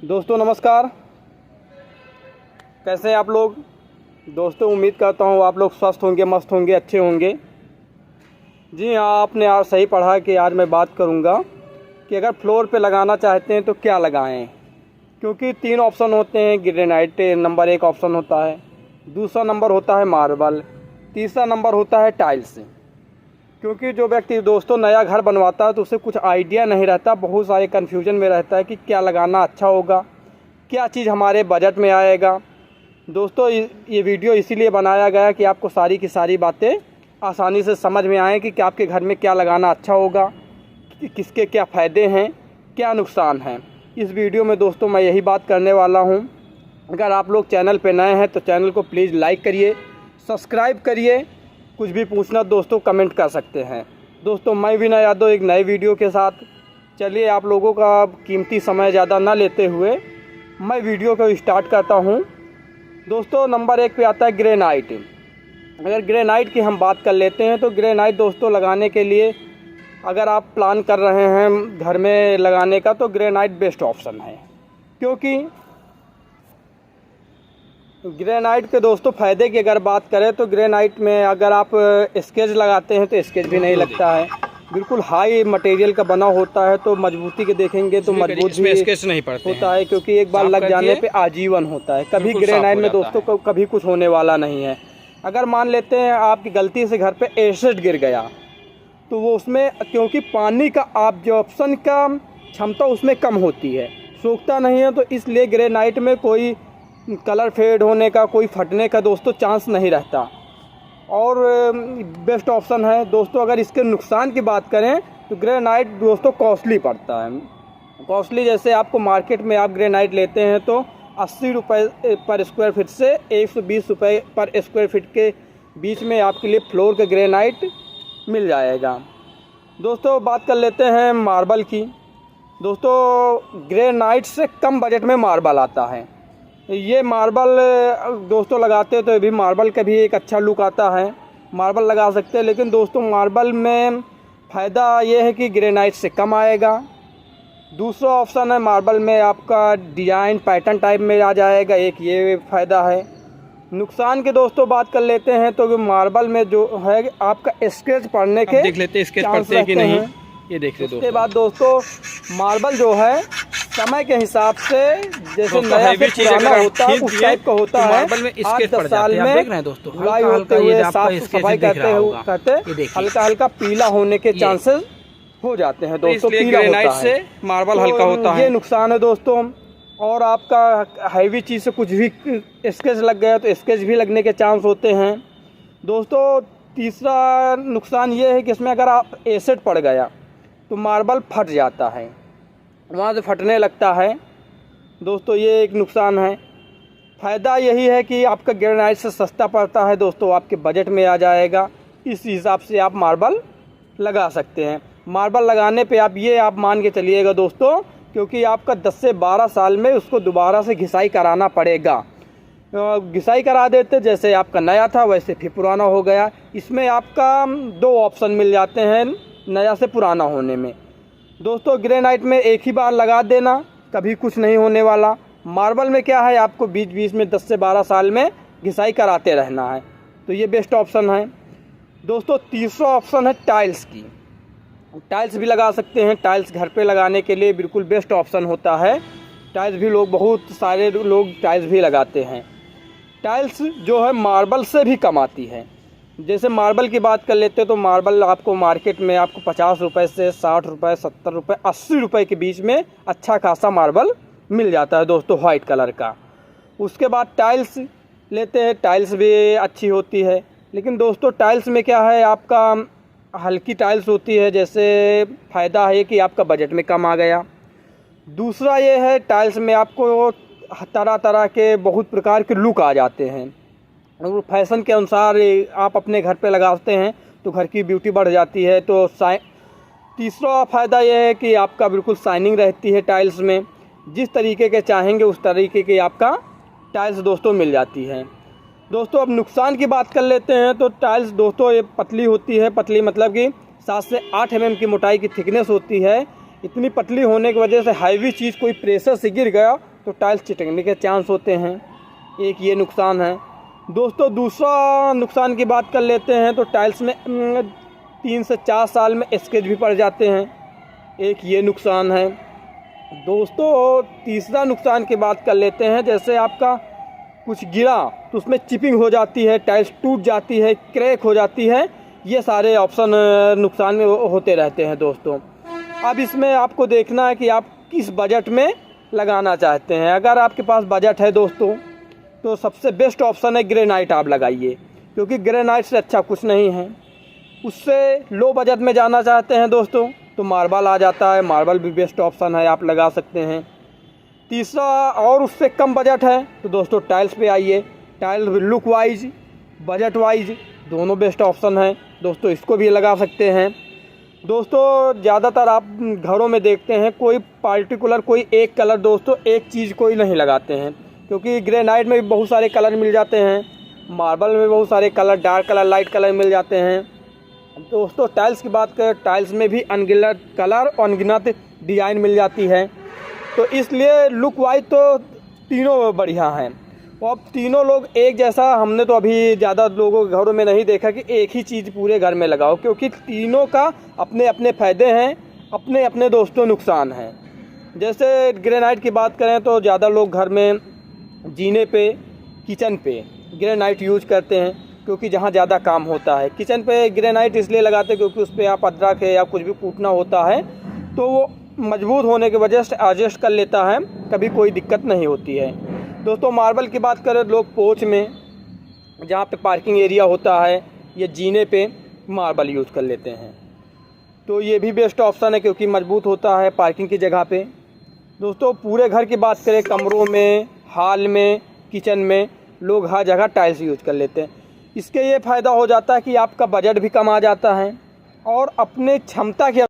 दोस्तों नमस्कार, कैसे हैं आप लोग। दोस्तों उम्मीद करता हूँ आप लोग स्वस्थ होंगे, मस्त होंगे, अच्छे होंगे। जी हाँ, आपने आज सही पढ़ा कि आज मैं बात करूँगा कि अगर फ्लोर पे लगाना चाहते हैं तो क्या लगाएं। क्योंकि 3 ऑप्शन होते हैं। ग्रेनाइट नंबर 1 ऑप्शन होता है, दूसरा नंबर होता है मार्बल, तीसरा नंबर होता है टाइल्स। क्योंकि जो व्यक्ति दोस्तों नया घर बनवाता है तो उसे कुछ आइडिया नहीं रहता, बहुत सारे कन्फ्यूजन में रहता है कि क्या लगाना अच्छा होगा, क्या चीज़ हमारे बजट में आएगा। दोस्तों ये वीडियो इसीलिए बनाया गया कि आपको सारी की सारी बातें आसानी से समझ में आएँ कि आपके घर में क्या लगाना अच्छा होगा, किसके क्या फ़ायदे हैं, क्या नुकसान हैं। इस वीडियो में दोस्तों मैं यही बात करने वाला हूँ। अगर आप लोग चैनल पे नए हैं तो चैनल को प्लीज़ लाइक करिए, सब्सक्राइब करिए। कुछ भी पूछना दोस्तों कमेंट कर सकते हैं। दोस्तों मैं विनय यादव एक नए वीडियो के साथ। चलिए आप लोगों का कीमती समय ज़्यादा ना लेते हुए मैं वीडियो को स्टार्ट करता हूं। दोस्तों नंबर 1 पे आता है ग्रेनाइट। अगर ग्रेनाइट की हम बात कर लेते हैं तो ग्रेनाइट दोस्तों लगाने के लिए अगर आप प्लान कर रहे हैं घर में लगाने का तो ग्रेनाइट बेस्ट ऑप्शन है। क्योंकि ग्रेनाइट के दोस्तों फ़ायदे की अगर बात करें तो ग्रेनाइट में अगर आप स्केच लगाते हैं तो स्केच भी नहीं लगता है। बिल्कुल हाई मटेरियल का बना होता है तो मजबूती के देखेंगे तो मजबूत भी स्केच नहीं पड़ते होता है। क्योंकि एक बार लग जाने पे आजीवन होता है। कभी ग्रेनाइट में दोस्तों कभी कुछ होने वाला नहीं है। अगर मान लेते हैं आपकी गलती से घर पे एसिड गिर गया तो वो उसमें क्योंकि पानी का ऑब्जॉर्प्शन का क्षमता उसमें कम होती है, सूखता नहीं है, तो इसलिए ग्रेनाइट में कोई कलर फेड होने का, कोई फटने का दोस्तों चांस नहीं रहता और बेस्ट ऑप्शन है। दोस्तों अगर इसके नुकसान की बात करें तो ग्रेनाइट दोस्तों कॉस्टली पड़ता है। कॉस्टली जैसे आपको मार्केट में आप ग्रेनाइट लेते हैं तो 80 रुपये पर स्क्वायर फीट से 120 रुपये पर स्क्वायर फीट के बीच में आपके लिए फ्लोर का ग्रेनाइट मिल जाएगा। दोस्तों बात कर लेते हैं मार्बल की। दोस्तों ग्रेनाइट से कम बजट में मार्बल आता है। ये मार्बल दोस्तों लगाते हैं तो भी मार्बल का भी एक अच्छा लुक आता है, मार्बल लगा सकते हैं। लेकिन दोस्तों मार्बल में फ़ायदा ये है कि ग्रेनाइट से कम आएगा। दूसरा ऑप्शन है मार्बल में आपका डिज़ाइन पैटर्न टाइप में आ जाएगा, एक ये फ़ायदा है। नुकसान की दोस्तों बात कर लेते हैं तो मार्बल में जो है आपका स्केच पड़ने के देख लेते हैं स्केच पड़ते हैं कि नहीं, ये देख लेते। उसके बाद दोस्तों मार्बल जो है समय के हिसाब से जैसे नया से पुराना होता है उस टाइप का होता है। मार्बल में स्केच पड़ जाते हैं, आप देख रहे हैं दोस्तों, धुलाई होते हुए साफ सफाई करते हल्का हल्का पीला होने के चांसेस हो जाते हैं दोस्तों। ग्रेनाइट से मार्बल हल्का होता है, ये नुकसान है दोस्तों। और आपका हैवी चीज़ से कुछ भी स्केच लग गया तो स्केच भी लगने के चांस होते हैं दोस्तों। तीसरा नुकसान ये है कि इसमें अगर आप एसिड पड़ गया तो मार्बल फट जाता है, वहाँ से फटने लगता है दोस्तों, ये एक नुकसान है। फ़ायदा यही है कि आपका ग्रेनाइट से सस्ता पड़ता है दोस्तों, आपके बजट में आ जाएगा। इस हिसाब से आप मार्बल लगा सकते हैं। मार्बल लगाने पे आप मान के चलिएगा दोस्तों, क्योंकि आपका 10 से 12 साल में उसको दोबारा से घिसाई कराना पड़ेगा। घिसाई करा देते जैसे आपका नया था वैसे फिर पुराना हो गया। इसमें आपका 2 ऑप्शन मिल जाते हैं नया से पुराना होने में। दोस्तों ग्रेनाइट में एक ही बार लगा देना, कभी कुछ नहीं होने वाला। मार्बल में क्या है आपको बीच बीच में 10 से 12 साल में घिसाई कराते रहना है, तो ये बेस्ट ऑप्शन है दोस्तों। तीसरा ऑप्शन है टाइल्स की। टाइल्स भी लगा सकते हैं। टाइल्स घर पे लगाने के लिए बिल्कुल बेस्ट ऑप्शन होता है। टाइल्स भी बहुत सारे लोग टाइल्स भी लगाते हैं। टाइल्स जो है मार्बल से भी कम आती है। जैसे मार्बल की बात कर लेते हैं तो मार्बल आपको मार्केट में आपको 50 रुपये से 60 रुपये, 70 रुपये, 80 रुपये के बीच में अच्छा खासा मार्बल मिल जाता है दोस्तों, वाइट कलर का। उसके बाद टाइल्स लेते हैं, टाइल्स भी अच्छी होती है। लेकिन दोस्तों टाइल्स में क्या है, आपका हल्की टाइल्स होती है। जैसे फ़ायदा है कि आपका बजट में कम आ गया। दूसरा ये है टाइल्स में आपको तरह तरह के बहुत प्रकार के लुक आ जाते हैं और फैशन के अनुसार आप अपने घर पे लगाते हैं तो घर की ब्यूटी बढ़ जाती है। तो तीसरा फ़ायदा ये है कि आपका बिल्कुल शाइनिंग रहती है टाइल्स में, जिस तरीके के चाहेंगे उस तरीके की आपका टाइल्स दोस्तों मिल जाती है। दोस्तों अब नुकसान की बात कर लेते हैं तो टाइल्स दोस्तों ये पतली होती है। पतली मतलब कि 7 से 8 mm की मोटाई की थिकनेस होती है। इतनी पतली होने की वजह से हैवी चीज़ कोई प्रेशर से गिर गया तो टाइल्स चिटकने के चांस होते हैं, एक ये नुकसान है। दोस्तों दूसरा नुकसान की बात कर लेते हैं तो टाइल्स में 3 से 4 साल में स्क्रैच भी पड़ जाते हैं, एक ये नुकसान है। दोस्तों तीसरा नुकसान की बात कर लेते हैं, जैसे आपका कुछ गिरा तो उसमें चिपिंग हो जाती है, टाइल्स टूट जाती है, क्रैक हो जाती है, ये सारे ऑप्शन नुकसान में होते रहते हैं दोस्तों। अब इसमें आपको देखना है कि आप किस बजट में लगाना चाहते हैं। अगर आपके पास बजट है दोस्तों तो सबसे बेस्ट ऑप्शन है ग्रेनाइट आप लगाइए, क्योंकि ग्रेनाइट से अच्छा कुछ नहीं है। उससे लो बजट में जाना चाहते हैं दोस्तों तो मार्बल आ जाता है, मार्बल भी बेस्ट ऑप्शन है, आप लगा सकते हैं। तीसरा और उससे कम बजट है तो दोस्तों टाइल्स पे आइए। Tiles look wise budget wise दोनों बेस्ट ऑप्शन है दोस्तों, इसको भी लगा सकते हैं। दोस्तों ज़्यादातर आप घरों में देखते हैं कोई पार्टिकुलर कोई एक कलर दोस्तों एक चीज़ कोई नहीं लगाते हैं, क्योंकि ग्रेनाइट में भी बहुत सारे कलर मिल जाते हैं, मार्बल में बहुत सारे colour, dark colour, light colour मिल जाते हैं। दोस्तों टाइल्स की बात करें, टाइल्स में भी अनगिनत कलर और अनगिनत डिज़ाइन मिल जाती है, तो इसलिए लुक वाइज तो तीनों बढ़िया हैं। और अब तीनों लोग एक जैसा हमने तो अभी ज़्यादा लोगों के घरों में नहीं देखा कि एक ही चीज़ पूरे घर में लगाओ, क्योंकि तीनों का अपने अपने फ़ायदे हैं, अपने अपने दोस्तों नुकसान हैं। जैसे ग्रेनाइट की बात करें तो ज़्यादा लोग घर में जीने पे, किचन पे ग्रेनाइट यूज करते हैं, क्योंकि जहाँ ज़्यादा काम होता है। किचन पे ग्रेनाइट इसलिए लगाते हैं क्योंकि उस पर आप अदरक है या कुछ भी कूटना होता है तो वो मजबूत होने की वजह से एडजस्ट कर लेता है, कभी कोई दिक्कत नहीं होती है। दोस्तों मार्बल की बात करें, लोग पोर्च में जहाँ पे पार्किंग एरिया होता है या जीने पे मार्बल यूज़ कर लेते हैं, तो ये भी बेस्ट ऑप्शन है क्योंकि मजबूत होता है पार्किंग की जगह पे। दोस्तों पूरे घर की बात करें, कमरों में, हॉल में, किचन में लोग हर जगह टाइल्स यूज कर लेते हैं। इसके ये फ़ायदा हो जाता है कि आपका बजट भी कम आ जाता है और अपने क्षमता के